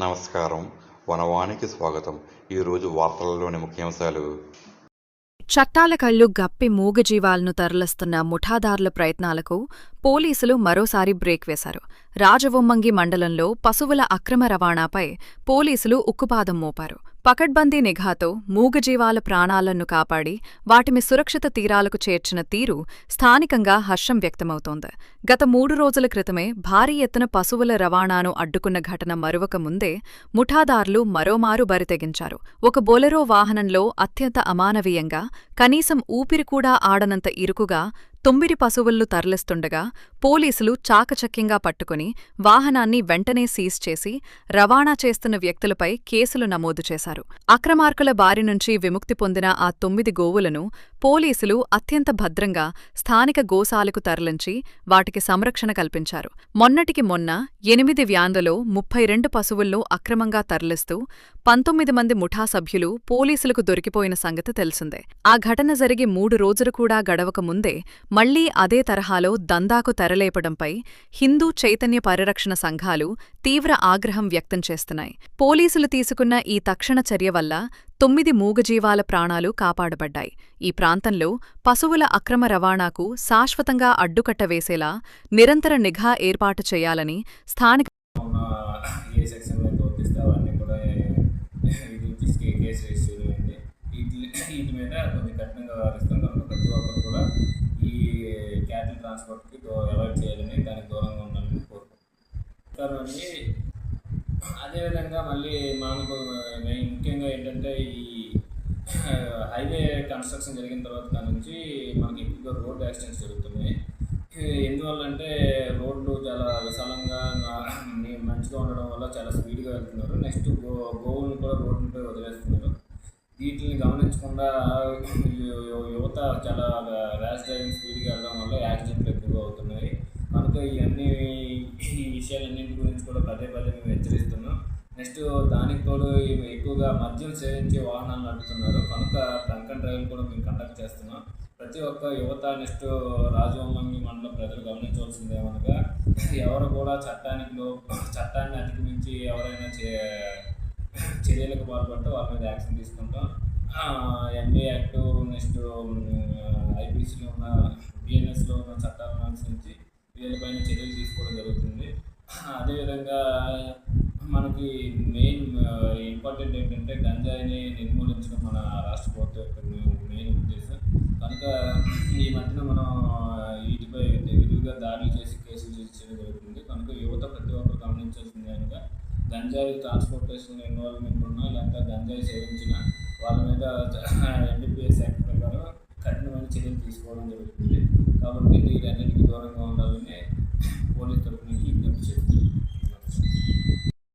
నమస్కారం. వనవానికి స్వాగతం. ఈరోజు వార్తలలోని ముఖ్యాంశాలు. చట్టాల కళ్లు గప్పి మూగజీవాలను తరలిస్తున్న ముఠాదారుల ప్రయత్నాలకు పోలీసులు మరోసారి బ్రేక్ వేశారు. రాజవొమ్మంగి మండలంలో పశువుల అక్రమ రవాణాపై పోలీసులు ఉక్కుపాదం మోపారు. పకడ్బందీ నిఘాతో మూగజీవాల ప్రాణాలను కాపాడి వాటిని సురక్షిత తీరాలకు చేర్చిన తీరు స్థానికంగా హర్షం వ్యక్తమవుతోంది. గత 3 రోజుల క్రితమే భారీ ఎత్తున పశువుల రవాణాను అడ్డుకున్న ఘటన మరువక ముందే ముఠాదారులు మరోమారు బరితెగించారు. ఒక బొలెరో వాహనంలో అత్యంత అమానవీయంగా, కనీసం ఊపిరి కూడా ఆడనంత ఇరుకుగా 9 పశువులను తరలిస్తుండగా పోలీసులు చాకచక్యంగా పట్టుకుని వాహనాన్ని వెంటనే సీజ్ చేసి రవాణా చేస్తున్న వ్యక్తులపై కేసులు నమోదు చేశారు. అక్రమార్కుల బారి నుంచి విముక్తి పొందిన ఆ 9 గోవులను పోలీసులు అత్యంత భద్రంగా స్థానిక గోశాలకు తరలించి వాటికి సంరక్షణ కల్పించారు. మొన్నటికి మొన్న 8 వ్యాన్లలో 32 పశువులను అక్రమంగా తరలిస్తూ 19 మంది ముఠా సభ్యులు పోలీసులకు దొరికిపోయిన సంగతి తెలిసిందే. ఆ ఘటన జరిగి 3 రోజులు కూడా గడవక ముందే మళ్లీ అదే తరహాలో దందాకు తెరలేపడంపై హిందూ చైతన్య పరిరక్షణ సంఘాలు తీవ్ర ఆగ్రహం వ్యక్తం చేస్తున్నాయి. పోలీసులు తీసుకున్న ఈ తక్షణ చర్య వల్ల 9 మూగజీవాల ప్రాణాలు కాపాడబడ్డాయి. ఈ ప్రాంతంలో పశువుల అక్రమ రవాణాకు శాశ్వతంగా అడ్డుకట్ట వేసేలా నిరంతర నిఘా ఏర్పాటు చేయాలని స్థానిక వీటి మీద కొంచెం కఠినంగా వ్యవహరిస్తాం కనుక ప్రతి ఒక్కరు కూడా ఈ క్యాటిల్ ట్రాన్స్పోర్ట్కి అవాయిడ్ చేయాలని, దానికి దూరంగా ఉండాలని కోరుకుంటున్నాం. అదేవిధంగా మళ్ళీ మనకు ముఖ్యంగా ఏంటంటే ఈ హైవే కన్స్ట్రక్షన్ జరిగిన తర్వాత నుంచి మనకి ఎక్కువగా రోడ్ యాక్సిడెంట్స్ జరుగుతున్నాయి. ఎందువల్లంటే రోడ్లు చాలా విశాలంగా మంచిగా ఉండడం వల్ల చాలా స్పీడ్గా వెళ్తున్నారు. నెక్స్ట్ గోవులను కూడా రోడ్లపై వదిలేస్తున్నారు. వీటిని గమనించకుండా యువత చాలా ర్యాష్ డ్రైవింగ్ స్పీడ్గా వెళ్ళడం వల్ల యాక్సిడెంట్లు ఎక్కువగా అవుతున్నాయి. కనుక ఈ విషయాలన్నింటి గురించి కూడా పదే మేము హెచ్చరిస్తున్నాం. నెక్స్ట్ దానికి తోడు ఎక్కువగా మద్యం సేవించే వాహనాలు నడుపుతున్నారు. కనుక డ్రంక్ అండ్ డ్రైవ్ కూడా మేము కండక్ట్ చేస్తున్నాం. ప్రతి ఒక్క యువత నెక్స్ట్ రాజవొమ్మంగి మండలం ప్రజలు గమనించవలసిందేమనగా, ఎవరు కూడా చట్టాన్ని అతిక్రమించి ఎవరైనా చర్యలకు పాల్పడితే వాళ్ళ మీద యాక్షన్ తీసుకుంటాం. ఎంబీ యాక్ట్, నెక్స్ట్ ఐపీసీలో ఉన్న బిఎన్ఎస్లో ఉన్న చట్టాలను అనుసరించి వీళ్ళపైన చర్యలు తీసుకోవడం జరుగుతుంది. అదేవిధంగా మనకి మెయిన్ ఇంపార్టెంట్ ఏంటంటే గంజాయిని నిర్మూలించడం మన రాష్ట్ర ప్రభుత్వం యొక్క మెయిన్ ఉద్దేశం. కనుక ఈ మధ్యన మనం వీటిపై విరివిగా దాడులు చేసి కేసులు చేయడం జరుగుతుంది. కనుక యువత ప్రతి ఒక్కరు గమనించాల్సింది కనుక గంజాయి ట్రాన్స్పోర్టేషన్ ఇన్వాల్వ్మెంట్ ఉన్నా లేకపోతే గంజాయి సేవించిన వాళ్ళ మీద ఎన్డీపీఎస్ యాక్ట్ ప్రకారం కఠినమైన చర్యలు తీసుకోవడం జరుగుతుంది. కాబట్టి వీటన్నిటికీ దూరంగా ఉండాలని పోలీస్ తరఫు నుంచి విజ్ఞప్తి చేస్తుంది.